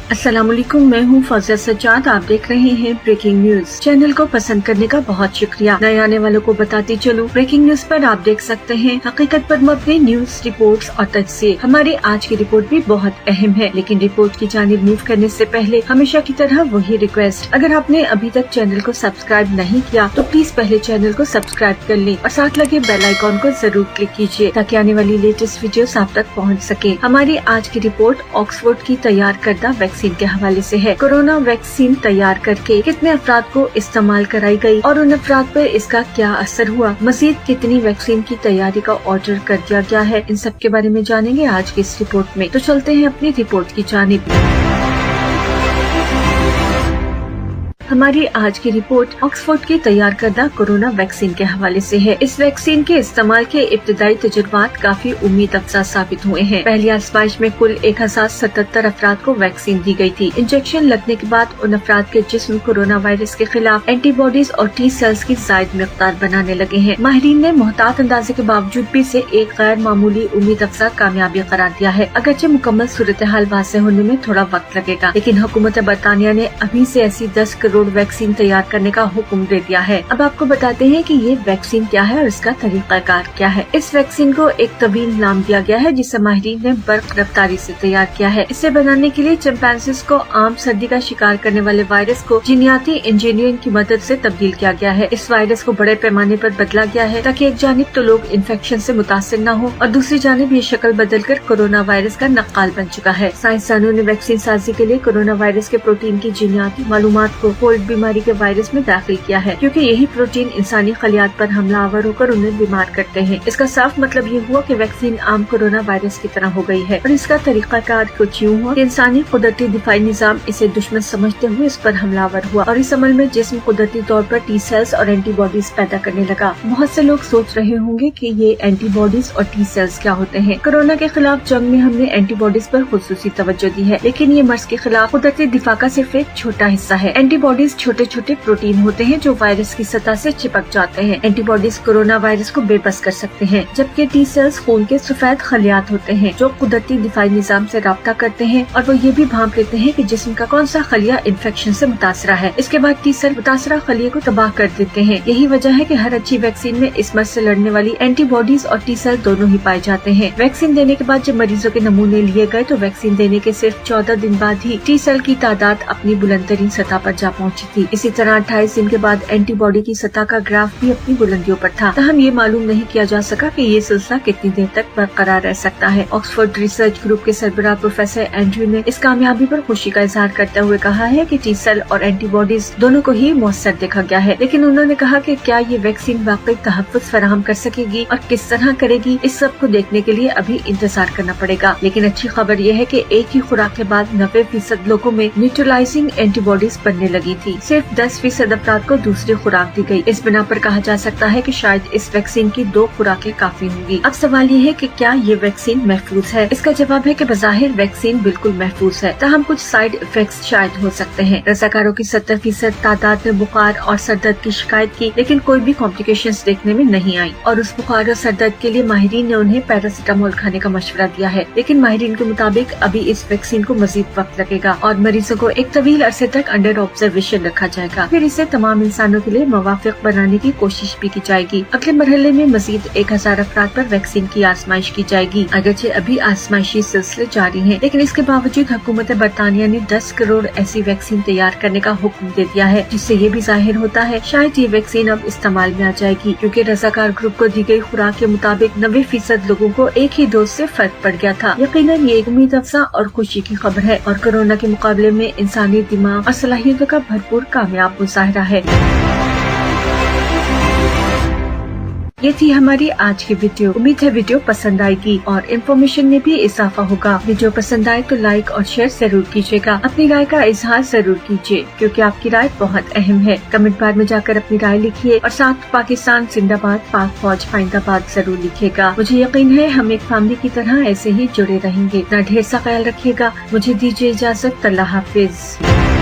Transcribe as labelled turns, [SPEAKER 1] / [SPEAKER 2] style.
[SPEAKER 1] अस्सलामुअलैकुम, मैं हूँ फौजिया सज्जाद। आप देख रहे हैं ब्रेकिंग न्यूज। चैनल को पसंद करने का बहुत शुक्रिया। नए आने वालों को बताती चलूं, ब्रेकिंग न्यूज पर आप देख सकते हैं हकीकत पर मबनी न्यूज, रिपोर्ट्स और तजज़िये। हमारी आज की रिपोर्ट भी बहुत अहम है, लेकिन रिपोर्ट की जानिब मूव करने से पहले हमेशा की तरह वही रिक्वेस्ट, अगर आपने अभी तक चैनल को सब्सक्राइब नहीं किया तो प्लीज पहले चैनल को सब्सक्राइब कर लें और साथ लगे बेल आइकॉन को जरूर क्लिक कीजिए ताकि आने वाली लेटेस्ट वीडियोस आप तक पहुंच सके। हमारी आज की रिपोर्ट ऑक्सफोर्ड की तैयार करदा वैक्सीन के हवाले से है। कोरोना वैक्सीन तैयार करके कितने अफराद को इस्तेमाल कराई गई और उन अफराद पर इसका क्या असर हुआ, मजीद कितनी वैक्सीन की तैयारी का ऑर्डर कर दिया गया है, इन सब के बारे में जानेंगे आज की इस रिपोर्ट में। तो चलते हैं अपनी रिपोर्ट की जानिब। हमारी आज की रिपोर्ट ऑक्सफोर्ड की तैयार करदा कोरोना वैक्सीन के हवाले से है। इस वैक्सीन के इस्तेमाल के इब्तिदाई तजुर्बात काफी उम्मीद अफजा साबित हुए हैं। पहली आजमाइश में कुल 1077 अफराद को वैक्सीन दी गई थी। इंजेक्शन लगने के बाद उन अफराद के जिस्म कोरोना वायरस के खिलाफ एंटीबॉडीज और टी सेल्स की जायद मिकदार बनाने लगे हैं। माहिरीन ने मोहतात अंदाजे के बावजूद भी इसे एक गैर मामूली उम्मीद अफजा कामयाबी करार दिया है। अगरचे मुकम्मल सूरत हाल वाज़ेह होने में थोड़ा वक्त लगेगा, लेकिन हुकूमत बरतानिया ने अभी से ऐसी 10 करोड़ वैक्सीन तैयार करने का हुक्म दे दिया है। अब आपको बताते हैं कि ये वैक्सीन क्या है और इसका तरीकाकार क्या है। इस वैक्सीन को एक तवील नाम दिया गया है जिसे माहिरीन ने बर्क रफ्तारी से तैयार किया है। इसे बनाने के लिए चिंपैंजीज को आम सर्दी का शिकार करने वाले वायरस को जीनियाती इंजीनियरिंग की मदद से तब्दील किया गया है। इस वायरस को बड़े पैमाने पर बदला गया है ताकि एक जानिब तो लोग इन्फेक्शन से मुतासिर न हो और दूसरी जानिब ये शक्ल बदल कर कोरोना वायरस का नक्काल बन चुका है। साइंसदानों ने वैक्सीन साजी के लिए कोरोना वायरस के प्रोटीन की जीनियाती मालूमात को कोल्ड बीमारी के वायरस में दाखिल किया है, क्योंकि यही प्रोटीन इंसानी खलियात पर हमलावर होकर उन्हें बीमार करते हैं। इसका साफ मतलब ये हुआ कि वैक्सीन आम कोरोना वायरस की तरह हो गई है और इसका तरीकाकार कुछ यूँ हुआ कि इंसानी कुदरती दिफाई निजाम इसे दुश्मन समझते हुए इस पर हमलावर हुआ और इस अमल में जिस्म कुदरती तौर पर टी सेल्स और एंटीबॉडीज पैदा करने लगा। बहुत से लोग सोच रहे होंगे कि ये एंटीबॉडीज और टी सेल्स क्या होते हैं। कोरोना के खिलाफ जंग में हमने एंटीबॉडीज पर खुसूसी तवज्जो दी है, लेकिन ये मर्ज के खिलाफ कुदरती दिफा का सिर्फ एक छोटा हिस्सा है। एंटीबॉडीज छोटे छोटे प्रोटीन होते हैं जो वायरस की सतह से चिपक जाते हैं। एंटीबॉडीज कोरोना वायरस को बेबस कर सकते हैं, जबकि टी सेल्स खून के सफेद खलियात होते हैं जो कुदरती दिफाई निजाम से राब्ता करते हैं और वो ये भी भांप लेते हैं कि जिस्म का कौन सा खलिया इन्फेक्शन से मुतासरा है। इसके बाद टी सेल मुतासरा खलिये को तबाह कर देते हैं। यही वजह है कि हर अच्छी वैक्सीन में इस मर्ज से लड़ने वाली एंटीबॉडीज और टी सेल दोनों ही पाए जाते हैं। वैक्सीन देने के बाद जब मरीजों के नमूने लिए गए तो वैक्सीन देने के सिर्फ 14 दिन बाद ही टी सेल की तादाद अपनी बुलंदतरीन सतह पर जा पहुंची थी। इसी तरह 28 दिन के बाद एंटीबॉडी की सतह का ग्राफ भी अपनी बुलंदियों पर था। तहम ये मालूम नहीं किया जा सका कि ये सिलसिला कितनी देर तक बरकरार रह सकता है। ऑक्सफोर्ड रिसर्च ग्रुप के सरबराह प्रोफेसर एंड्रयू ने इस कामयाबी पर खुशी का इजहार करते हुए कहा है कि टी सेल और एंटीबॉडीज दोनों को ही मौसर देखा गया है, लेकिन उन्होंने कहा कि क्या ये वैक्सीन वाकई तहफ़्फ़ुज़ फराहम कर सकेगी और किस तरह करेगी, इस सब को देखने के लिए अभी इंतजार करना पड़ेगा। लेकिन अच्छी खबर यह है कि एक ही खुराक के बाद 90% लोगों में न्यूट्रलाइजिंग एंटीबॉडीज बनने लगी थी। सिर्फ 10% अफराद को दूसरी खुराक दी गई। इस बिना पर कहा जा सकता है कि शायद इस वैक्सीन की 2 खुराकें काफी होंगी। अब सवाल ये है कि क्या ये वैक्सीन महफूज है। इसका जवाब है कि बज़ाहिर वैक्सीन बिल्कुल महफूज है, तहम कुछ साइड इफेक्ट्स शायद हो सकते हैं। रज़ाकारों की 70% तादाद ने बुखार और सरदर्द की शिकायत की, लेकिन कोई भी कॉम्प्लिकेशंस देखने में नहीं आई और उस बुखार और सरदर्द के लिए माहिरीन ने उन्हें पैरासिटामोल खाने का मशवरा दिया है। लेकिन माहिरीन के मुताबिक अभी इस वैक्सीन को मजीद वक्त लगेगा और मरीजों को एक तवील अरसे तक अंडर ऑब्जर्वेशन रखा जाएगा। फिर इसे तमाम इंसानों के लिए मुवाफिक बनाने की कोशिश भी की जाएगी। अगले मरहले में मजीद 1000 अफराद पर वैक्सीन की आजमाइश की जाएगी। अगरचे अभी आजमाइशी सिलसिले जारी हैं, लेकिन इसके बावजूद हुकूमत बरतानिया ने 10 करोड़ ऐसी वैक्सीन तैयार करने का हुक्म दे दिया है, जिससे ये भी जाहिर होता है शायद ये वैक्सीन अब इस्तेमाल में आ जाएगी, क्योंकि रज़ाकार ग्रुप को दी गई खुराक के मुताबिक 90% लोगों को एक ही डोज से फर्क पड़ गया था। यकीनन ये एक उम्मीद अफजा और खुशी की खबर है और कोरोना के मुकाबले में इंसानी दिमाग और सलाहियतों का भरपूर कामयाब मुजाहरा है। ये थी हमारी आज की वीडियो। उम्मीद है वीडियो पसंद आएगी और इन्फॉर्मेशन में भी इजाफा होगा। वीडियो पसंद आए तो लाइक और शेयर जरूर कीजिएगा। अपनी राय का इजहार जरूर कीजिए, क्योंकि आपकी राय बहुत अहम है। कमेंट बार में जाकर अपनी राय लिखिए और साथ पाकिस्तान जिंदाबाद, पाक फौज फाइंदाबाद जरूर लिखिएगा। मुझे यकीन है हम एक फैमिली की तरह ऐसे ही जुड़े रहेंगे। अपना ढेर सा ख्याल रखिएगा। मुझे दीजिए इजाजत। अल्लाह हाफिज।